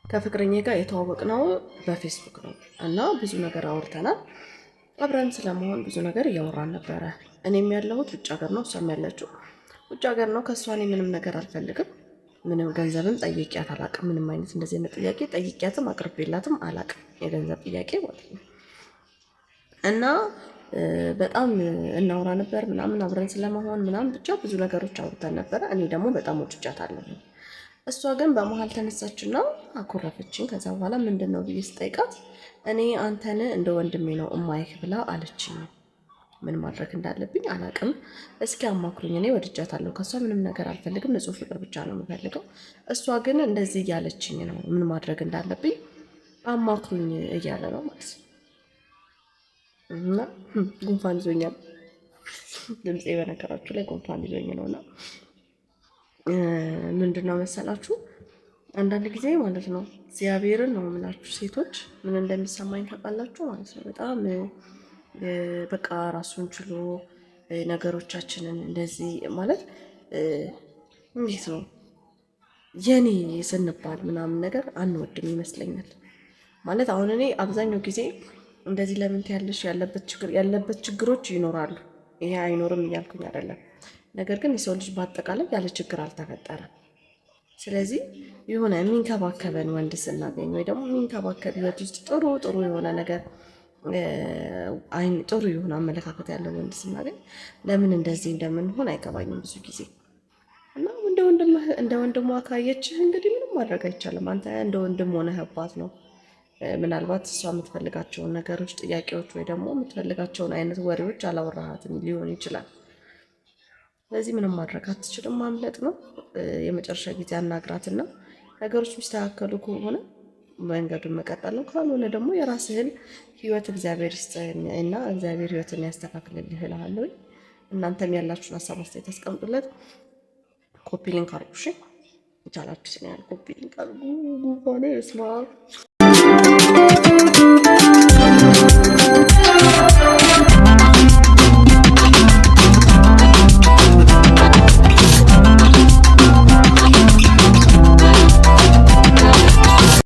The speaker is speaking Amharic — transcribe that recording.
ከፍቅረኛዬ ጋር የተዋወቅነው በፌስቡክ ነው እና ብዙ ነገር አውርተናል። አብረን ስለመሆን ብዙ ነገር እያወራን ነበረ። እኔም ያለሁት ውጭ ሀገር ነው፣ እሷም ያለችው ውጭ ሀገር ነው። ከእሷ እኔ ምንም ነገር አልፈልግም። ምንም ገንዘብም ጠይቂያት አላቅም። ምንም አይነት እንደዚህ አይነት ጥያቄ ጠይቂያትም አቅርቤላትም አላቅም፣ የገንዘብ ጥያቄ ማለት ነው። እና በጣም እናወራ ነበር ምናምን አብረን ስለመሆን ምናምን ብቻ ብዙ ነገሮች አውርተን ነበረ። እኔ ደግሞ በጣም ወድጃታለሁ። እሷ ግን በመሀል ተነሳችና አኮረፈችኝ። ከዛ በኋላ ምንድን ነው ብዬ ስጠይቃት እኔ አንተን እንደ ወንድሜ ነው እማይህ ብላ አለችኝ። ምን ማድረግ እንዳለብኝ አላቅም። እስኪ አማክሩኝ። እኔ ወድጃታለሁ፣ ከእሷ ምንም ነገር አልፈልግም፣ ንጹህ ፍቅር ብቻ ነው የምፈልገው። እሷ ግን እንደዚህ እያለችኝ ነው፣ ምን ማድረግ እንዳለብኝ አማክሩኝ እያለ ነው ማለት ነው። እና ጉንፋን ይዞኛል፣ ድምፄ በነገራችሁ ላይ ጉንፋን ይዞኝ ነው። እና ምንድነው መሰላችሁ አንዳንድ ጊዜ ማለት ነው እግዚአብሔርን ነው የምላችሁ ሴቶች ምን እንደሚሰማኝ ታውቃላችሁ ማለት ነው። በጣም በቃ ራሱን ችሎ ነገሮቻችንን እንደዚህ ማለት እንዴት ነው የኔ ስንባል ምናምን ነገር አንወድም ይመስለኛል። ማለት አሁን እኔ አብዛኛው ጊዜ እንደዚህ ለምን ትያለሽ ያለበት ችግሮች ይኖራሉ። ይሄ አይኖርም እያልኩኝ አይደለም። ነገር ግን የሰው ልጅ በአጠቃላይ ያለ ችግር አልተፈጠረም። ስለዚህ የሆነ የሚንከባከበን ወንድ ስናገኝ ወይ ደግሞ የሚንከባከብ ህይወት ውስጥ ጥሩ የሆነ ነገር ጥሩ የሆነ አመለካከት ያለው ወንድ ስናገኝ ለምን እንደዚህ እንደምንሆን አይገባኝም ብዙ ጊዜ። እና እንደ ወንድሟ ካየችህ እንግዲህ ምንም ማድረግ አይቻልም። አንተ እንደ ወንድም ሆነህባት ነው ምናልባት እሷ የምትፈልጋቸውን ነገሮች፣ ጥያቄዎች ወይ ደግሞ የምትፈልጋቸውን አይነት ወሬዎች አላወራሃትም ሊሆን ይችላል። ስለዚህ ምንም ማድረግ አትችልም፣ ማምለጥ ነው። የመጨረሻ ጊዜ አናግራትና ነገሮች የሚስተካከሉ ከሆነ መንገዱን መቀጠል ነው። ካልሆነ ደግሞ የራስህን ህይወት እግዚአብሔር ይስጥህን እና እግዚአብሔር ህይወትን ያስተካክልልህ እልሃለሁ። እናንተም ያላችሁን ሀሳብ አስተያየት አስቀምጡለት። ኮፒ ሊንክ አድርጉ። እሺ ይቻላችሁ ሲል ኮፒ ሊንክ አድርጉ። ጉንፋኔ ስማ